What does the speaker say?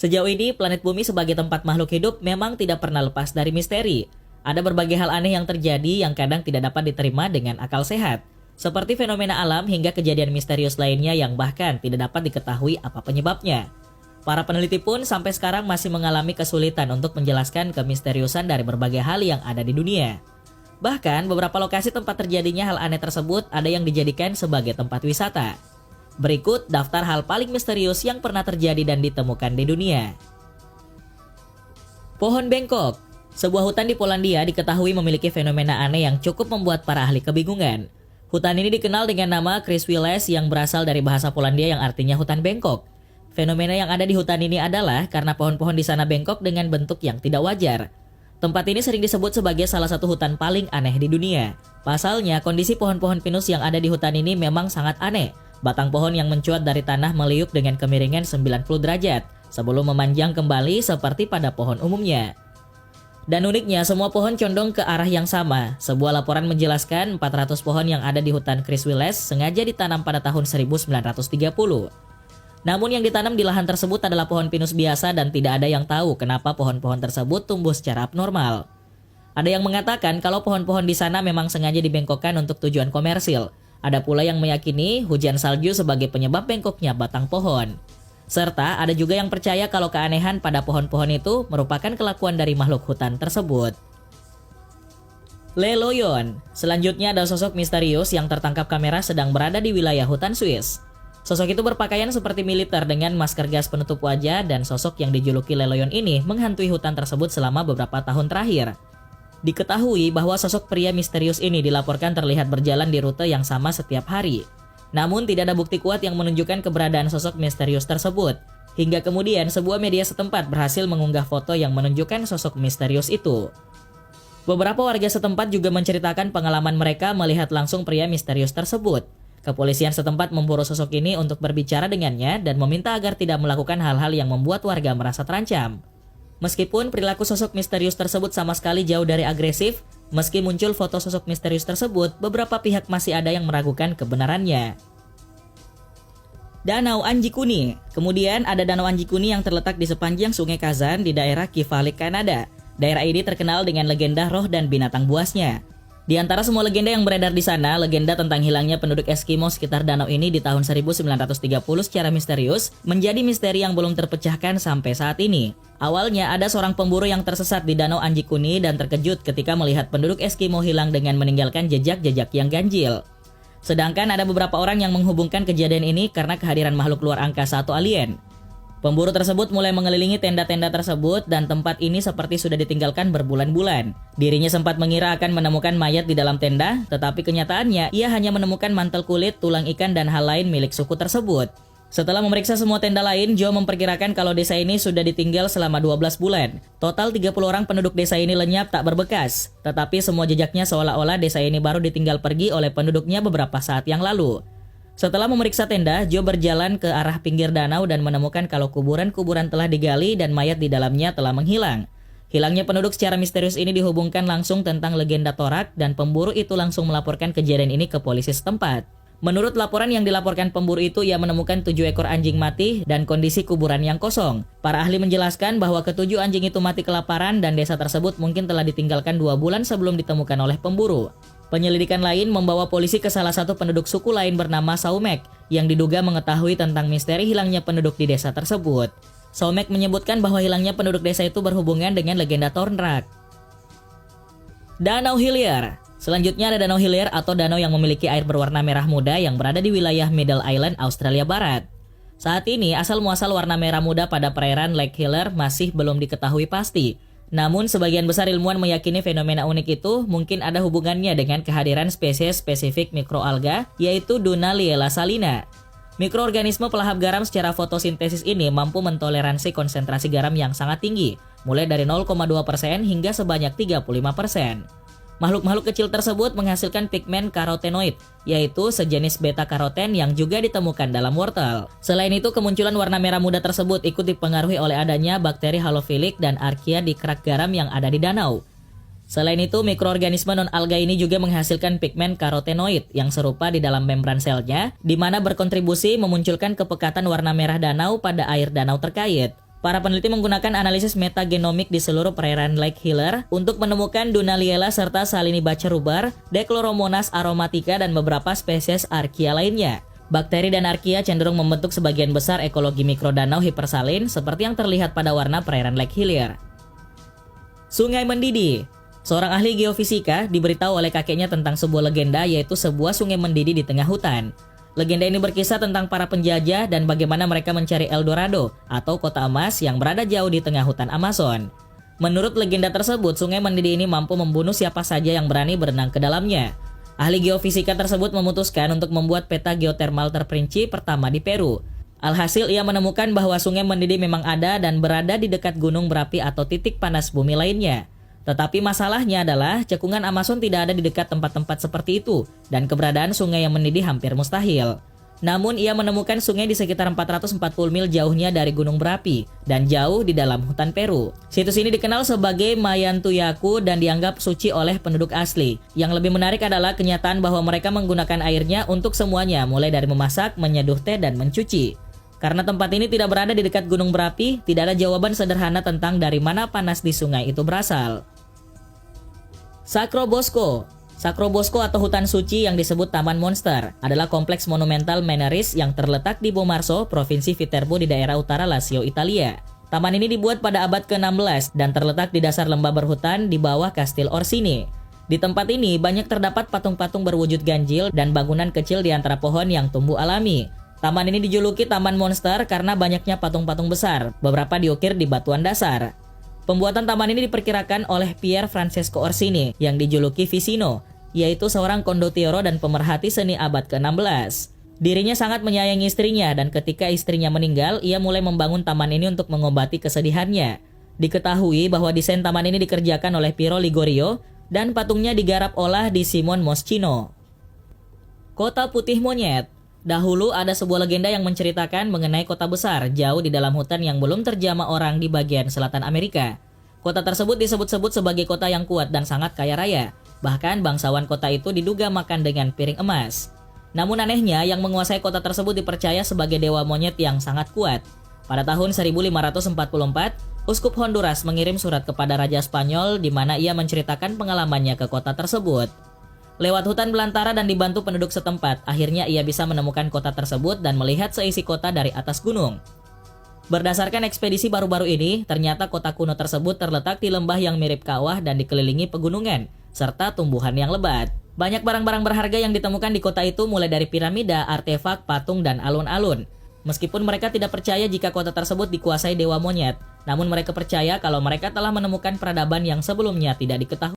Sejauh ini, planet bumi sebagai tempat makhluk hidup memang tidak pernah lepas dari misteri. Ada berbagai hal aneh yang terjadi yang kadang tidak dapat diterima dengan akal sehat. Seperti fenomena alam hingga kejadian misterius lainnya yang bahkan tidak dapat diketahui apa penyebabnya. Para peneliti pun sampai sekarang masih mengalami kesulitan untuk menjelaskan kemisteriusan dari berbagai hal yang ada di dunia. Bahkan, beberapa lokasi tempat terjadinya hal aneh tersebut ada yang dijadikan sebagai tempat wisata. Berikut daftar hal paling misterius yang pernah terjadi dan ditemukan di dunia. Pohon bengkok. Sebuah hutan di Polandia diketahui memiliki fenomena aneh yang cukup membuat para ahli kebingungan. Hutan ini dikenal dengan nama Kruszwilas yang berasal dari bahasa Polandia yang artinya hutan bengkok. Fenomena yang ada di hutan ini adalah karena pohon-pohon di sana bengkok dengan bentuk yang tidak wajar. Tempat ini sering disebut sebagai salah satu hutan paling aneh di dunia. Pasalnya, kondisi pohon-pohon pinus yang ada di hutan ini memang sangat aneh. Batang pohon yang mencuat dari tanah meliuk dengan kemiringan 90 derajat, sebelum memanjang kembali seperti pada pohon umumnya. Dan uniknya, semua pohon condong ke arah yang sama. Sebuah laporan menjelaskan 400 pohon yang ada di hutan Kruszwilas sengaja ditanam pada tahun 1930. Namun yang ditanam di lahan tersebut adalah pohon pinus biasa dan tidak ada yang tahu kenapa pohon-pohon tersebut tumbuh secara abnormal. Ada yang mengatakan kalau pohon-pohon di sana memang sengaja dibengkokkan untuk tujuan komersil. Ada pula yang meyakini hujan salju sebagai penyebab bengkoknya batang pohon. Serta ada juga yang percaya kalau keanehan pada pohon-pohon itu merupakan kelakuan dari makhluk hutan tersebut. Le Loyon. Selanjutnya ada sosok misterius yang tertangkap kamera sedang berada di wilayah hutan Swiss. Sosok itu berpakaian seperti militer dengan masker gas penutup wajah dan sosok yang dijuluki Le Loyon ini menghantui hutan tersebut selama beberapa tahun terakhir. Diketahui bahwa sosok pria misterius ini dilaporkan terlihat berjalan di rute yang sama setiap hari. Namun tidak ada bukti kuat yang menunjukkan keberadaan sosok misterius tersebut. Hingga kemudian sebuah media setempat berhasil mengunggah foto yang menunjukkan sosok misterius itu. Beberapa warga setempat juga menceritakan pengalaman mereka melihat langsung pria misterius tersebut. Kepolisian setempat memburu sosok ini untuk berbicara dengannya dan meminta agar tidak melakukan hal-hal yang membuat warga merasa terancam. Meskipun perilaku sosok misterius tersebut sama sekali jauh dari agresif, meski muncul foto sosok misterius tersebut, beberapa pihak masih ada yang meragukan kebenarannya. Danau Anjikuni. Kemudian ada Danau Anjikuni yang terletak di sepanjang Sungai Kazan di daerah Kivalik, Kanada. Daerah ini terkenal dengan legenda roh dan binatang buasnya. Di antara semua legenda yang beredar di sana, legenda tentang hilangnya penduduk Eskimo sekitar danau ini di tahun 1930 secara misterius menjadi misteri yang belum terpecahkan sampai saat ini. Awalnya ada seorang pemburu yang tersesat di Danau Anjikuni dan terkejut ketika melihat penduduk Eskimo hilang dengan meninggalkan jejak-jejak yang ganjil. Sedangkan ada beberapa orang yang menghubungkan kejadian ini karena kehadiran makhluk luar angkasa atau alien. Pemburu tersebut mulai mengelilingi tenda-tenda tersebut dan tempat ini seperti sudah ditinggalkan berbulan-bulan. Dirinya sempat mengira akan menemukan mayat di dalam tenda, tetapi kenyataannya ia hanya menemukan mantel kulit, tulang ikan, dan hal lain milik suku tersebut. Setelah memeriksa semua tenda lain, Joe memperkirakan kalau desa ini sudah ditinggal selama 12 bulan. Total 30 orang penduduk desa ini lenyap tak berbekas, tetapi semua jejaknya seolah-olah desa ini baru ditinggal pergi oleh penduduknya beberapa saat yang lalu. Setelah memeriksa tenda, Joe berjalan ke arah pinggir danau dan menemukan kalau kuburan-kuburan telah digali dan mayat di dalamnya telah menghilang. Hilangnya penduduk secara misterius ini dihubungkan langsung tentang legenda torak dan pemburu itu langsung melaporkan kejadian ini ke polisi setempat. Menurut laporan yang dilaporkan pemburu itu, ia menemukan 7 ekor anjing mati dan kondisi kuburan yang kosong. Para ahli menjelaskan bahwa ketujuh anjing itu mati kelaparan dan desa tersebut mungkin telah ditinggalkan 2 bulan sebelum ditemukan oleh pemburu. Penyelidikan lain membawa polisi ke salah satu penduduk suku lain bernama Saumek yang diduga mengetahui tentang misteri hilangnya penduduk di desa tersebut. Saumek menyebutkan bahwa hilangnya penduduk desa itu berhubungan dengan legenda Thornrak. Danau Hillier. Selanjutnya ada Danau Hillier atau danau yang memiliki air berwarna merah muda yang berada di wilayah Middle Island, Australia Barat. Saat ini asal-muasal warna merah muda pada perairan Lake Hillier masih belum diketahui pasti. Namun sebagian besar ilmuwan meyakini fenomena unik itu mungkin ada hubungannya dengan kehadiran spesies spesifik mikroalga yaitu Dunaliella salina. Mikroorganisme pelahap garam secara fotosintesis ini mampu mentoleransi konsentrasi garam yang sangat tinggi, mulai dari 0,2% hingga sebanyak 35%. Makhluk-makhluk kecil tersebut menghasilkan pigmen karotenoid, yaitu sejenis beta-karoten yang juga ditemukan dalam wortel. Selain itu, kemunculan warna merah muda tersebut ikut dipengaruhi oleh adanya bakteri halofilik dan archaea di kerak garam yang ada di danau. Selain itu, mikroorganisme non-alga ini juga menghasilkan pigmen karotenoid yang serupa di dalam membran selnya, di mana berkontribusi memunculkan kepekatan warna merah danau pada air danau terkait. Para peneliti menggunakan analisis metagenomik di seluruh perairan Lake Hiller untuk menemukan Dunaliella serta Salinibaca ruber, Dechloromonas aromatica, dan beberapa spesies Archaea lainnya. Bakteri dan Archaea cenderung membentuk sebagian besar ekologi mikrodanau hipersalin seperti yang terlihat pada warna perairan Lake Hiller. Sungai mendidih. Seorang ahli geofisika diberitahu oleh kakeknya tentang sebuah legenda, yaitu sebuah sungai mendidih di tengah hutan. Legenda ini berkisah tentang para penjajah dan bagaimana mereka mencari El Dorado atau kota emas yang berada jauh di tengah hutan Amazon. Menurut legenda tersebut, sungai mendidih ini mampu membunuh siapa saja yang berani berenang ke dalamnya. Ahli geofisika tersebut memutuskan untuk membuat peta geotermal terperinci pertama di Peru. Alhasil ia menemukan bahwa sungai mendidih memang ada dan berada di dekat gunung berapi atau titik panas bumi lainnya. Tetapi masalahnya adalah cekungan Amazon tidak ada di dekat tempat-tempat seperti itu dan keberadaan sungai yang mendidih hampir mustahil. Namun ia menemukan sungai di sekitar 440 mil jauhnya dari gunung berapi dan jauh di dalam hutan Peru. Situs ini dikenal sebagai Mayantuyaku dan dianggap suci oleh penduduk asli. Yang lebih menarik adalah kenyataan bahwa mereka menggunakan airnya untuk semuanya, mulai dari memasak, menyeduh teh, dan mencuci. Karena tempat ini tidak berada di dekat gunung berapi, tidak ada jawaban sederhana tentang dari mana panas di sungai itu berasal. Sacro Bosco. Sacro Bosco atau hutan suci yang disebut Taman Monster adalah kompleks monumental Menaris yang terletak di Bomarzo, Provinsi Viterbo di daerah utara Lazio, Italia. Taman ini dibuat pada abad ke-16 dan terletak di dasar lembah berhutan di bawah Kastil Orsini. Di tempat ini banyak terdapat patung-patung berwujud ganjil dan bangunan kecil di antara pohon yang tumbuh alami. Taman ini dijuluki Taman Monster karena banyaknya patung-patung besar, beberapa diukir di batuan dasar. Pembuatan taman ini diperkirakan oleh Pier Francesco Orsini yang dijuluki Vicino, yaitu seorang kondottiero dan pemerhati seni abad ke-16. Dirinya sangat menyayangi istrinya dan ketika istrinya meninggal, ia mulai membangun taman ini untuk mengobati kesedihannya. Diketahui bahwa desain taman ini dikerjakan oleh Piero Ligorio dan patungnya digarap olah di Simon Moschino. Kota Putih Monyet. Dahulu ada sebuah legenda yang menceritakan mengenai kota besar jauh di dalam hutan yang belum terjamah orang di bagian selatan Amerika. Kota tersebut disebut-sebut sebagai kota yang kuat dan sangat kaya raya. Bahkan bangsawan kota itu diduga makan dengan piring emas. Namun anehnya, yang menguasai kota tersebut dipercaya sebagai dewa monyet yang sangat kuat. Pada tahun 1544, Uskup Honduras mengirim surat kepada Raja Spanyol di mana ia menceritakan pengalamannya ke kota tersebut. Lewat hutan belantara dan dibantu penduduk setempat, akhirnya ia bisa menemukan kota tersebut dan melihat seisi kota dari atas gunung. Berdasarkan ekspedisi baru-baru ini, ternyata kota kuno tersebut terletak di lembah yang mirip kawah dan dikelilingi pegunungan, serta tumbuhan yang lebat. Banyak barang-barang berharga yang ditemukan di kota itu mulai dari piramida, artefak, patung, dan alun-alun. Meskipun mereka tidak percaya jika kota tersebut dikuasai dewa monyet, namun mereka percaya kalau mereka telah menemukan peradaban yang sebelumnya tidak diketahui.